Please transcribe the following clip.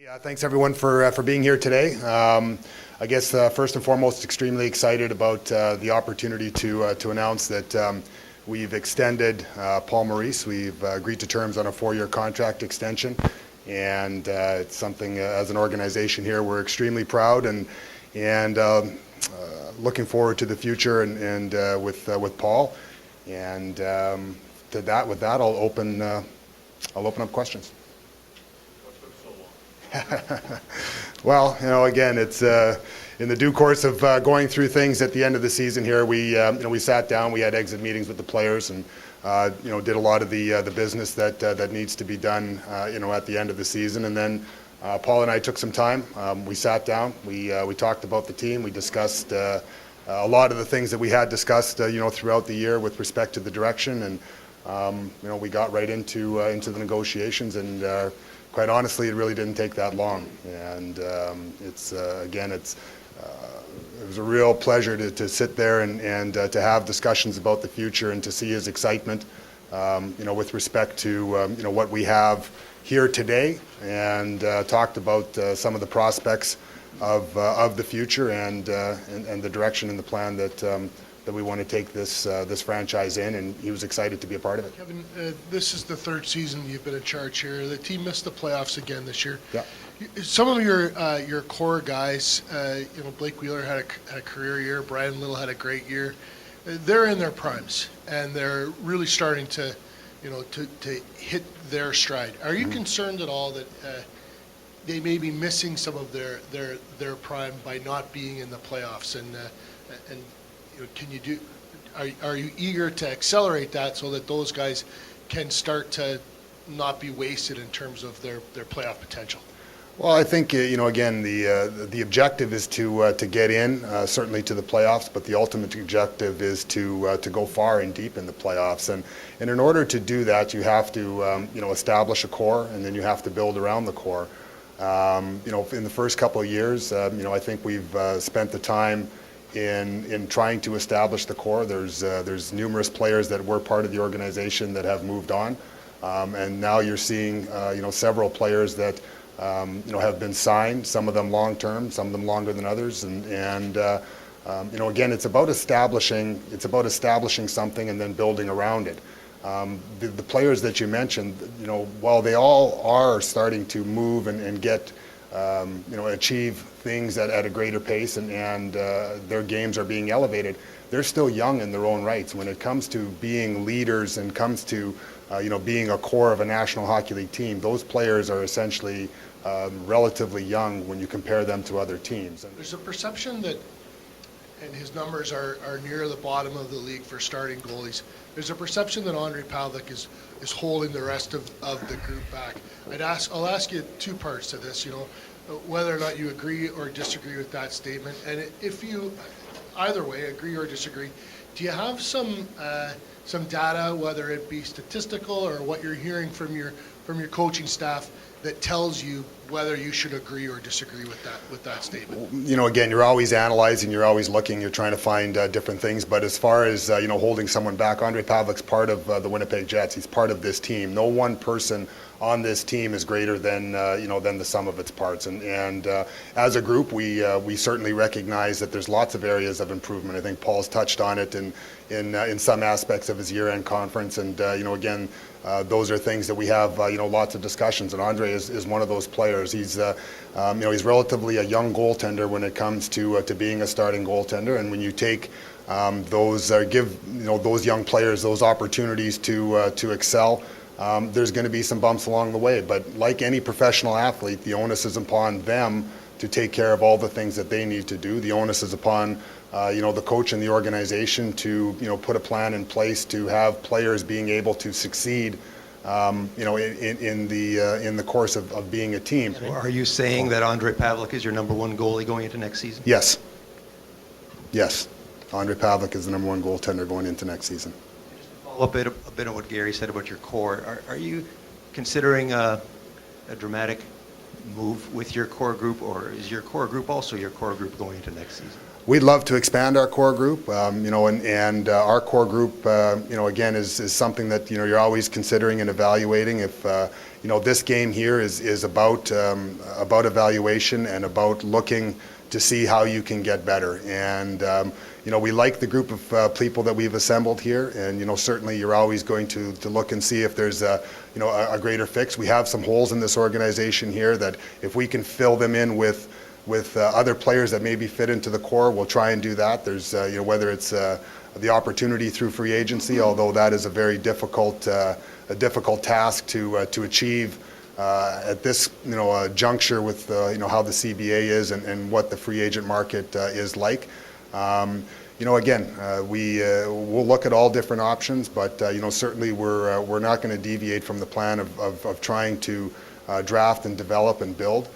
Yeah, thanks everyone for being here today. I guess first and foremost, extremely excited about the opportunity to announce that we've extended Paul Maurice. We've agreed to terms on a 4-year contract extension, and it's something as an organization here we're extremely proud and looking forward to the future and with Paul. And with that, I'll open up questions. Well, again, it's in the due course of going through things at the end of the season here. We sat down, we had exit meetings with the players, and did a lot of the business that needs to be done, at the end of the season. And then Paul and I took some time. We sat down, we talked about the team, we discussed a lot of the things that we had discussed, throughout the year with respect to the direction, and we got right into the negotiations, and quite honestly, it really didn't take that long. And it was a real pleasure to sit there and to have discussions about the future and to see his excitement, with respect to what we have here today, and talked about some of the prospects of the future and the direction and the plan that we want to take this franchise in, and he was excited to be a part of it. Kevin, this is the third season you've been in charge here. The team missed the playoffs again this year. Yeah. Some of your core guys, Blake Wheeler had a career year. Brian Little had a great year. They're in their primes, and they're really starting to hit their stride. Are you concerned at all that they may be missing some of their prime by not being in the playoffs? And are you eager to accelerate that so that those guys can start to not be wasted in terms of their playoff potential? Well, I think again, the objective is to get in, certainly to the playoffs, but the ultimate objective is to go far and deep in the playoffs. And in order to do that, you have to establish a core, and then you have to build around the core. In the first couple of years, I think we've spent the time in trying to establish the core. There's numerous players that were part of the organization that have moved on, and now you're seeing several players that have been signed. Some of them long term, some of them longer than others, and again, it's about establishing something and then building around it. The players that you mentioned, while they all are starting to move and get achieve things at a greater pace, and their games are being elevated, they're still young in their own rights. When it comes to being leaders and comes to being a core of a National Hockey League team, those players are essentially relatively young when you compare them to other teams. There's a perception that, and his numbers are near the bottom of the league for starting goalies, there's a perception that Ondrej Pavelec is holding the rest of the group back. I'll ask you two parts to this, whether or not you agree or disagree with that statement, and if you, either way, agree or disagree, do you have some data, whether it be statistical or what you're hearing from your coaching staff, that tells you whether you should agree or disagree with that statement? Again, you're always analyzing, you're always looking, you're trying to find different things. But as far as holding someone back, Ondrej Pavelec's part of the Winnipeg Jets. He's part of this team. No one person on this team is greater than the sum of its parts. And as a group, we certainly recognize that there's lots of areas of improvement. I think Paul's touched on it in some aspects of his year-end conference. And again, those are things that we have lots of discussions. And Ondrej is one of those players. He's he's relatively a young goaltender when it comes to being a starting goaltender. And when you take give those young players those opportunities to excel, there's going to be some bumps along the way. But like any professional athlete, the onus is upon them to take care of all the things that they need to do. The onus is upon the coach and the organization to put a plan in place to have players being able to succeed in the course of being a team. So are you saying that Ondrej Pavelec is your number one goalie going into next season? Yes. Ondrej Pavelec is the number one goaltender going into next season. Just to follow up a bit on what Gary said about your core, are you considering a dramatic move with your core group, or is your core group also your core group going into next season? we'd love to expand our core group, and our core group, again, is something that, you're always considering and evaluating. If, this game here is about evaluation and about looking to see how you can get better. And, we like the group of people that we've assembled here, and, certainly you're always going to look and see if there's a greater fix. We have some holes in this organization here that if we can fill them in with other players that maybe fit into the core, we'll try and do that. There's, whether it's the opportunity through free agency, although that is a very difficult task to achieve at this, juncture with, how the CBA is and what the free agent market is like. Again, we'll look at all different options, but certainly we're not going to deviate from the plan of trying to draft and develop and build.